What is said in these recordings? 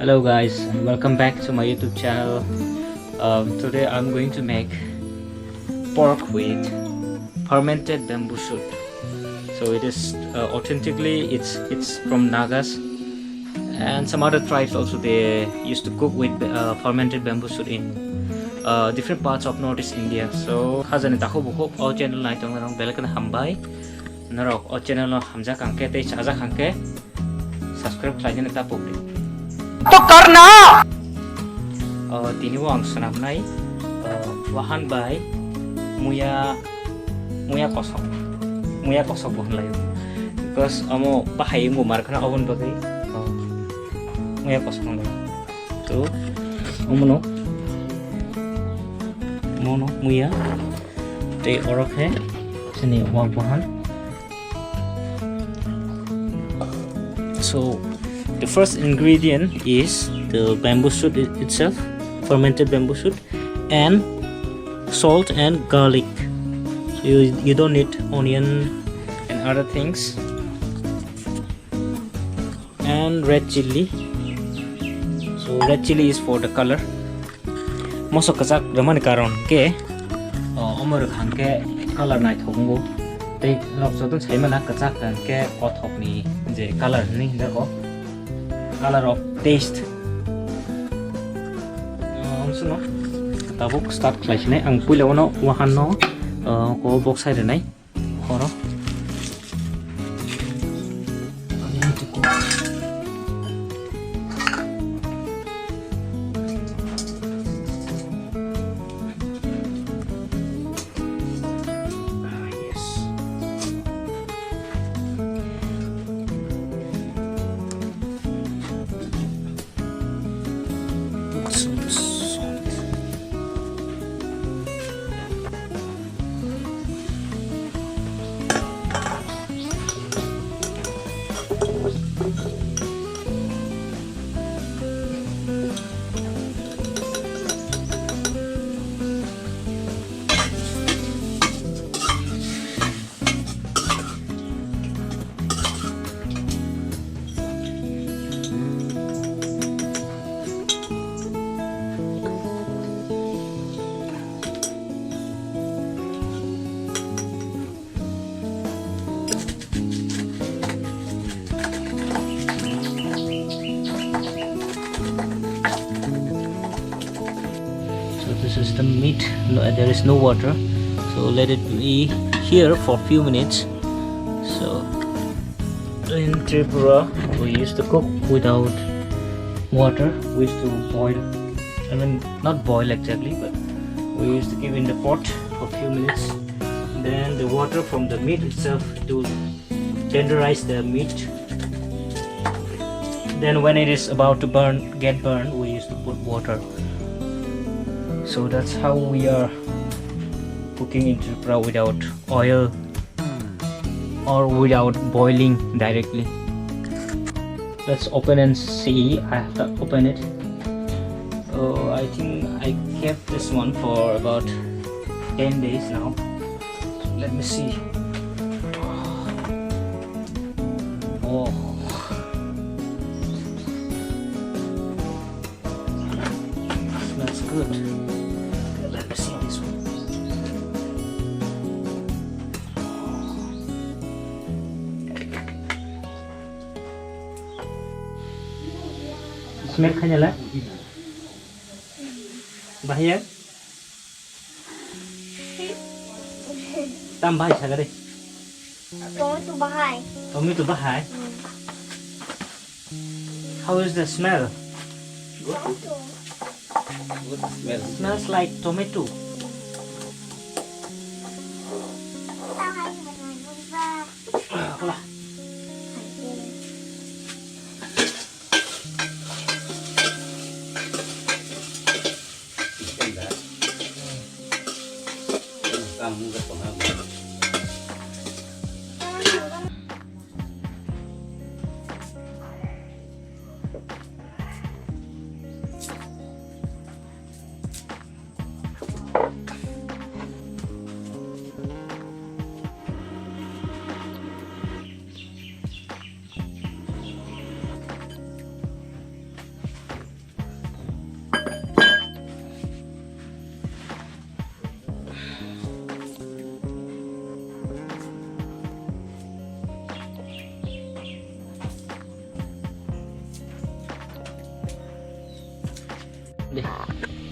Hello guys, and welcome back to my YouTube channel. Today I'm going to make pork with fermented bamboo shoot. So it is authentically it's from Nagas and some other tribes also. They used to cook with fermented bamboo shoot in different parts of Northeast India. So hazan tahu buku all channel na itong narong belakan hambai narok all channel no hamza kangke te chaza kangke subscribe kelajan kita publik. तो करना tini wang senapnai wahan bai muya kosok bukan layu because amo bahaya ngumar karena oven bagai muya kosok layu so omono muya te orok he sini wang bahan. So the first ingredient is the bamboo shoot itself, fermented bamboo shoot, and salt and garlic. So you don't need onion and other things, and red chili. So red chili is for the color. Masuk kacak zaman karon ke omor khangke color nai thongo. Te lok sotun sai mana kacak kan ke kothok ni je color ni dako. Color of taste. So tabuk start clash ne ang pula no wahan no ko box side nai horo. This is the meat. There is no water, so let it be here for a few minutes. So in Tripura we used to cook without water. We used to boil, I mean not boil exactly, but we used to keep in the pot for a few minutes. Then the water from the meat itself to tenderize the meat. Then when it is about to get burned, we used to put water. So that's how we are cooking in Tripura without oil or without boiling directly. Let's open and see. I have to open it. Oh, I think I kept this one for about 10 days now. So let me see. Oh. Smells good. Let me see this one. Smell khanya la? Bahaya? Tam bahai sagare. Tomato bahai. How is the smell? Good smell. Smells like tomato.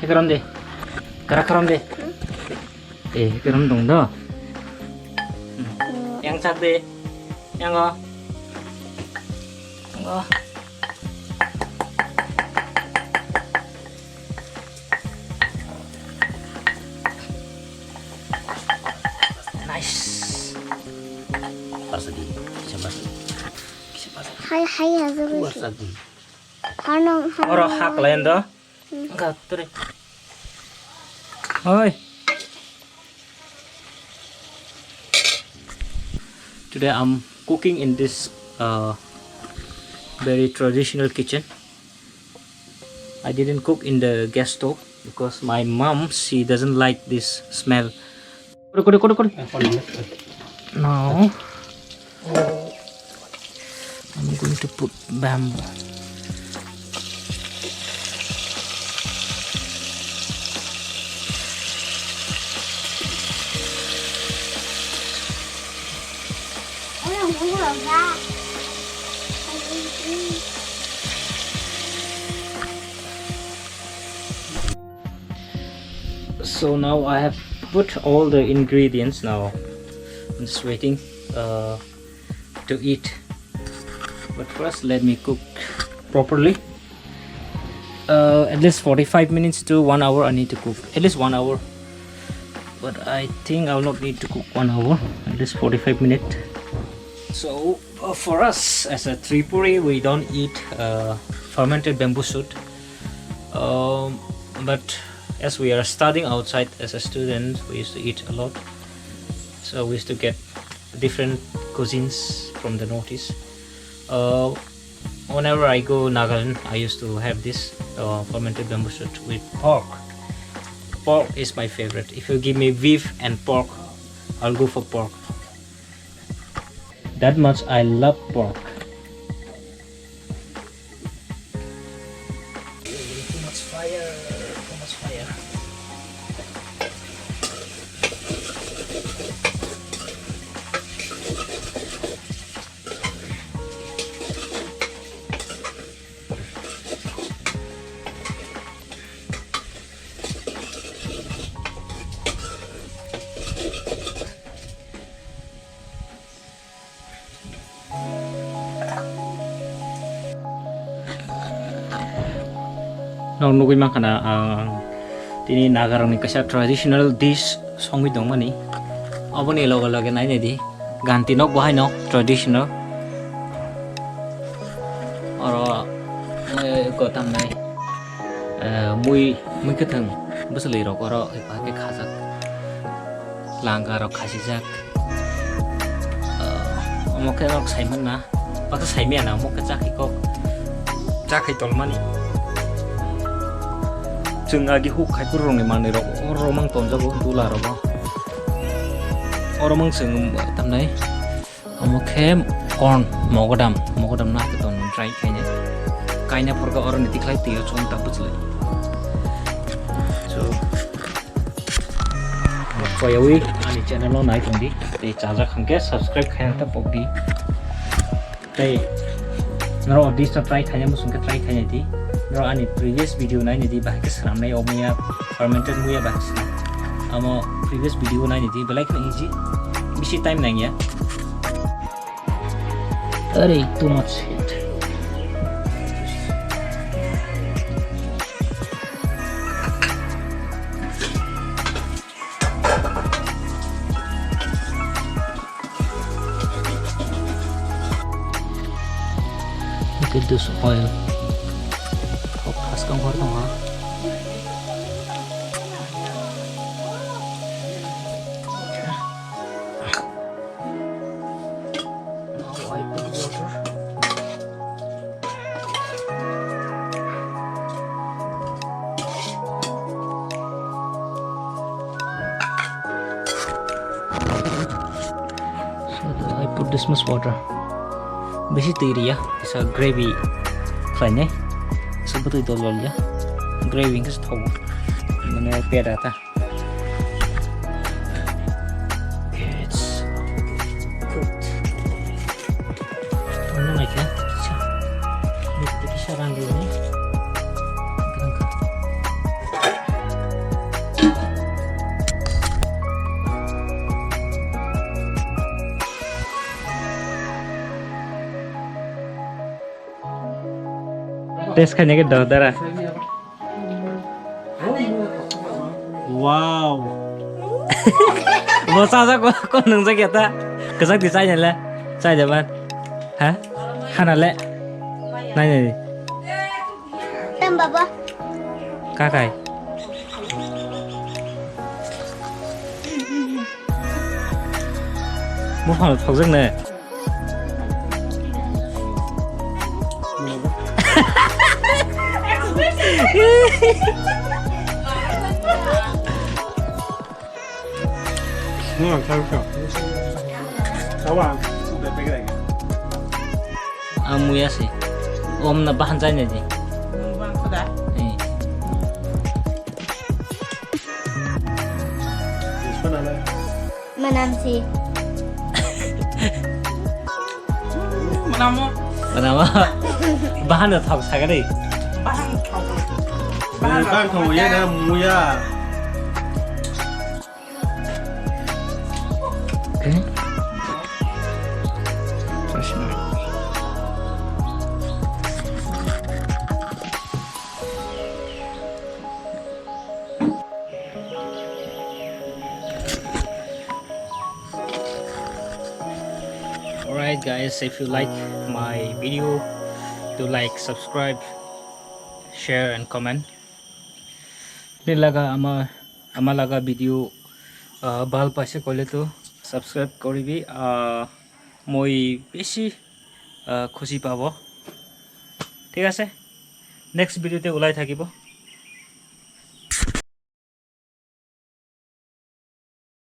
그런데 가라 그런데 예 그런 동도 양차대 양어 양어 나이스 Pasadi, bisa pasadi. Bisa pasadi. hay hazır bir şey. Pasadi. Hanım 얼어 확 랜더 가 그래 어이 Today I'm cooking in this very traditional kitchen. I didn't cook in the gas stove because my mom, she doesn't like this smell. Now I'm going to put bamboo. Onu buluyorum ya. So now I have put all the ingredients. Now I'm just waiting to eat, but first let me cook properly. At least 45 minutes to 1 hour I need to cook, at least 1 hour, but I think I will not need to cook 1 hour, at least 45 minutes. So for us as a Tripuri, we don't eat fermented bamboo shoot, but as we are studying outside as a student, we used to eat a lot. So we used to get different cuisines from the Northeast. Whenever I go Nagaland, I used to have this fermented bamboo shoot with pork. Pork is my favorite. If you give me beef and pork, I'll go for pork. That much I love pork. Too much fire, too much fire. Nong nugui makana tini nagarang ni kasya traditional dish songi dong mani aboni logo lage nai ne di ganti nok bahai nok traditional oro ko tam nai mui ke thang basali ro oro pa ke khajak langa ro khasijak moke rok saiman na paksa saimia na moke chaki ko chakai tol mani Jengagi hu kai kurung ni mani rok romang tonjago dula robo oromang seng tam nai amokem corn mogodam na ke ton try kainya porga oron niti klai tiyo chong ta buchle so for yawi ani channel lo nai tongdi te chaja khangke subscribe khaina ta pokdi te naro dis ta try khanya musung ke try khanya ti Nero ani previous video nai nidi bahas keseram nai omnya fermented muya bahas na amo previous video nai nidi belai kan easy bisi time nang ya Are too much heat look at this oil Kang war dong ha now I put water so I put this much water basically it's a gravy clean Sebetulnya itu lol ya, gravy ke stove, mana peda ta. It's cooked. Mana lagi ya? Ini kita saran dulu nih. Taste खाने के दरा wow mau sao ra con đừng ra kìa ta cái rác thì sai nhỉ lẽ sai nhỉ bạn hả hana lẽ này này Tâm baba. cá cày muốn hỏi thầu rừng này Amuya sih. Om na bahan saja ji. Menam sih. Kenapa? Bahan udah tahu saya deh. Bahan thầu ya na muya. Okay. Alright guys, if you like my video, do like, subscribe, share and comment. Nilaga ama laga video bal paise kole to subscribe koribi moi beshi khushi pabo. ঠিক আছে, next video te ulai thakibo.